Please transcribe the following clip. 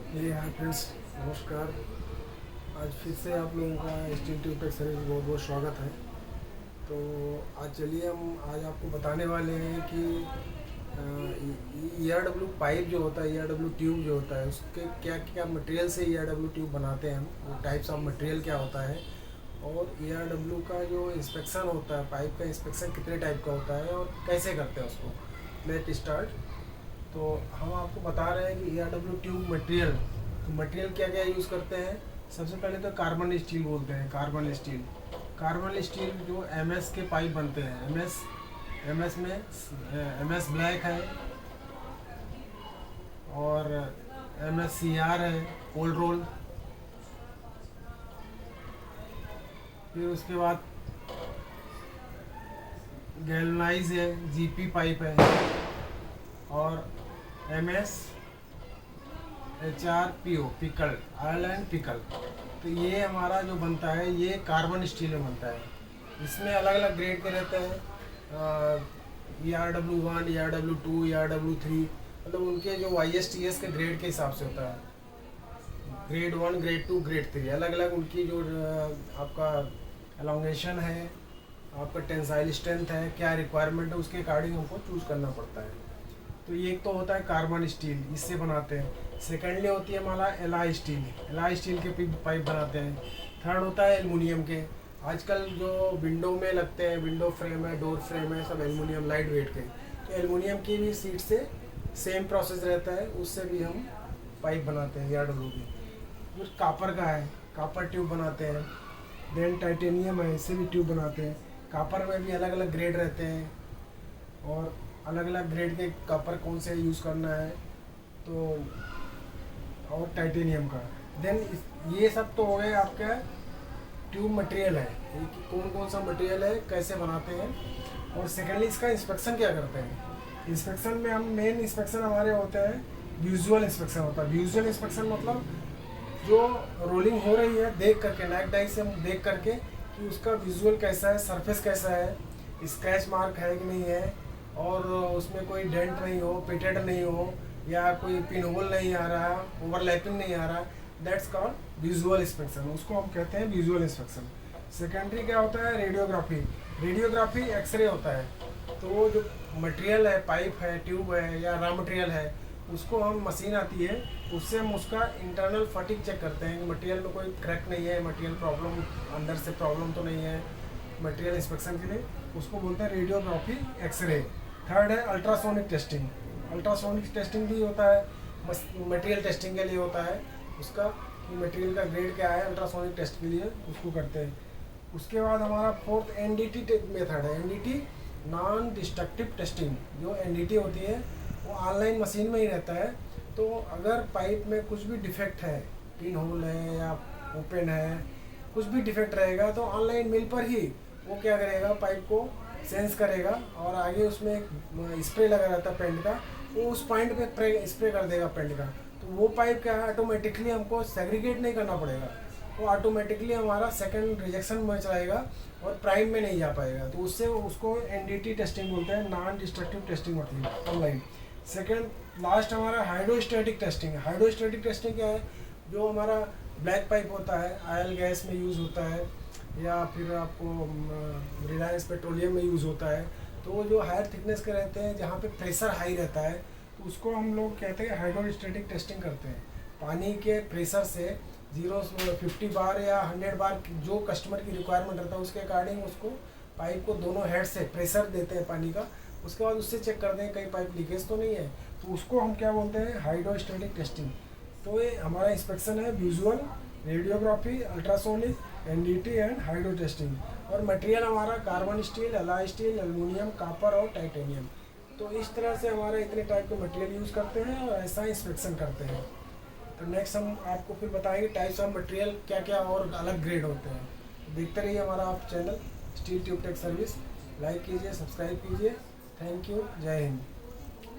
ये hi friends, नमस्कार। आज फिर से आप लोगों का स्टील ट्यूब टेक सर्विस बहुत बहुत स्वागत है। तो आज चलिए हम आज आपको बताने वाले हैं कि ई आर डब्ल्यू पाइप जो होता है, ई आर डब्ल्यू ट्यूब जो होता है, उसके क्या क्या मटेरियल से ई आर डब्ल्यू ट्यूब बनाते हैं हम, वो टाइप्स ऑफ मटेरियल क्या होता है, और ई आर डब्ल्यू का जो इंस्पेक्शन होता है, पाइप का इंस्पेक्शन कितने टाइप का होता है और कैसे करते हैं उसको। Let start. तो हम आपको बता रहे हैं कि E R W tube material, तो मटेरियल क्या क्या यूज़ करते हैं। सबसे पहले तो कार्बन स्टील बोलते हैं। कार्बन स्टील जो एम एस के पाइप बनते हैं। एम एस में एम एस ब्लैक है, और एम एस सी आर है, कोल्ड रोल। फिर उसके बाद गैल्वनाइज है, जी पी पाइप है, और M S H R P O, pickle, Ireland pickle. तो ये हमारा जो बनता है ये कार्बन स्टील में बनता है। इसमें अलग अलग ग्रेड के रहते हैं, E R W one, E R W two, E R W three, मतलब उनके जो वाई एस टी एस के ग्रेड के हिसाब से होता है। Grade one, grade two, grade three, अलग अलग उनकी जो आपका एलोंगेशन है, आपका टेंसाइल स्ट्रेंथ है, क्या रिक्वायरमेंट है, उसके अकॉर्डिंग हमको चूज़ करना पड़ता है। तो ये एक तो होता है कार्बन स्टील, इससे बनाते हैं। सेकेंडली होती है हमारा एलआई स्टील, एलआई स्टील के पाइप बनाते हैं। थर्ड होता है एल्युमिनियम के। आजकल जो विंडो में लगते हैं, विंडो फ्रेम है, डोर फ्रेम है, सब एल्युमिनियम लाइट वेट के। तो एल्युमिनियम की भी सीट से सेम प्रोसेस रहता है, उससे भी हम पाइप बनाते हैं यार्ड की। फिर कापर का है, कापर ट्यूब बनाते हैं। देन टाइटेनियम है, इससे भी ट्यूब बनाते हैं। कापर में भी अलग अलग ग्रेड रहते हैं, और अलग अलग ग्रेड के कॉपर कौन से यूज़ करना है, तो और टाइटेनियम का। देन ये सब तो हो गए आपका ट्यूब मटेरियल है कि कौन कौन सा मटेरियल है, कैसे बनाते हैं। और सेकेंडली इसका इंस्पेक्शन क्या करते हैं। इंस्पेक्शन में हम मेन इंस्पेक्शन हमारे होते हैं, विजुअल इंस्पेक्शन होता है। विजुअल इंस्पेक्शन मतलब जो रोलिंग हो रही है देख करके, नाइट डाई से हम देख करके कि उसका विजुअल कैसा है, सरफेस कैसा है, स्क्रैच मार्क है कि नहीं है, और उसमें कोई डेंट नहीं हो, पिटेड नहीं हो, या कोई पिन होल नहीं आ रहा, ओवरलैपिंग नहीं आ रहा, दैट्स कॉल्ड विजुअल इंस्पेक्शन। उसको हम कहते हैं विजुअल इंस्पेक्शन। सेकेंडरी क्या होता है, रेडियोग्राफी। रेडियोग्राफी एक्सरे होता है। तो वो जो मटेरियल है, पाइप है, ट्यूब है, या रॉ मटेरियल है, उसको हम मशीन आती है, उससे हम उसका इंटरनल फटिक चेक करते हैं कि मटेरियल में कोई क्रैक नहीं है, मटेरियल प्रॉब्लम अंदर से प्रॉब्लम तो नहीं है। मटेरियल इंस्पेक्शन के लिए उसको बोलते हैं रेडियोग्राफी, एक्सरे। थर्ड है अल्ट्रासोनिक टेस्टिंग। अल्ट्रासोनिक टेस्टिंग भी होता है, मटेरियल टेस्टिंग के लिए होता है उसका, कि मटेरियल का ग्रेड क्या है, अल्ट्रासोनिक टेस्ट के लिए उसको करते हैं। उसके बाद हमारा फोर्थ एनडीटी मेथड है। NDT, non destructive testing. जो एनडीटी होती है वो ऑनलाइन मशीन में ही रहता है। तो अगर पाइप में कुछ भी डिफेक्ट है, पिन होल है या ओपन है, कुछ भी डिफेक्ट रहेगा, तो ऑनलाइन मिल पर ही वो क्या करेगा, पाइप को सेंस करेगा, और आगे उसमें एक स्प्रे लगा रहता है पेंट का, वो उस पॉइंट पे स्प्रे कर देगा पेंट का। तो वो पाइप क्या है, ऑटोमेटिकली हमको सेग्रीगेट नहीं करना पड़ेगा, वो ऑटोमेटिकली हमारा सेकंड रिजेक्शन में चलाएगा और प्राइम में नहीं जा पाएगा। तो उससे उसको एनडीटी टेस्टिंग बोलते हैं, नॉन डिस्ट्रक्टिव टेस्टिंग होती है ऑनलाइन। सेकंड लास्ट हमारा हाइड्रोस्टैटिक टेस्टिंग है। हाइड्रोस्टैटिक टेस्टिंग क्या है, जो हमारा ब्लैक पाइप होता है, ऑयल गैस में यूज़ होता है, या फिर आपको रिलायंस पेट्रोलियम में यूज़ होता है। तो वो जो हायर थिकनेस के रहते हैं, जहाँ पे प्रेशर हाई रहता है, तो उसको हम लोग कहते हैं हाइड्रोस्टैटिक टेस्टिंग करते हैं। पानी के प्रेशर से 50 बार या 100 बार जो कस्टमर की रिक्वायरमेंट रहता है, उसके अकॉर्डिंग उसको पाइप को दोनों हेड से प्रेशर देते हैं पानी का। उसके बाद उससे चेक करते हैं कहीं पाइप लीकेज तो नहीं है, तो उसको हम क्या बोलते हैं, हाइड्रोस्टैटिक टेस्टिंग। तो ये हमारा इंस्पेक्शन है visual, radiography, ultrasonic, NDT and hydro testing. और मटेरियल हमारा carbon steel, LI steel, aluminium, copper और टाइटेनियम। तो इस तरह से हमारे इतने टाइप के मटेरियल यूज़ करते हैं और ऐसा इंस्पेक्शन करते हैं। तो नेक्स्ट हम आपको फिर बताएंगे टाइप्स ऑफ मटेरियल क्या क्या और अलग ग्रेड होते हैं। तो देखते रहिए हमारा आप channel steel tube tech service. Like कीजिए, सब्सक्राइब कीजिए। थैंक यू, जय हिंद।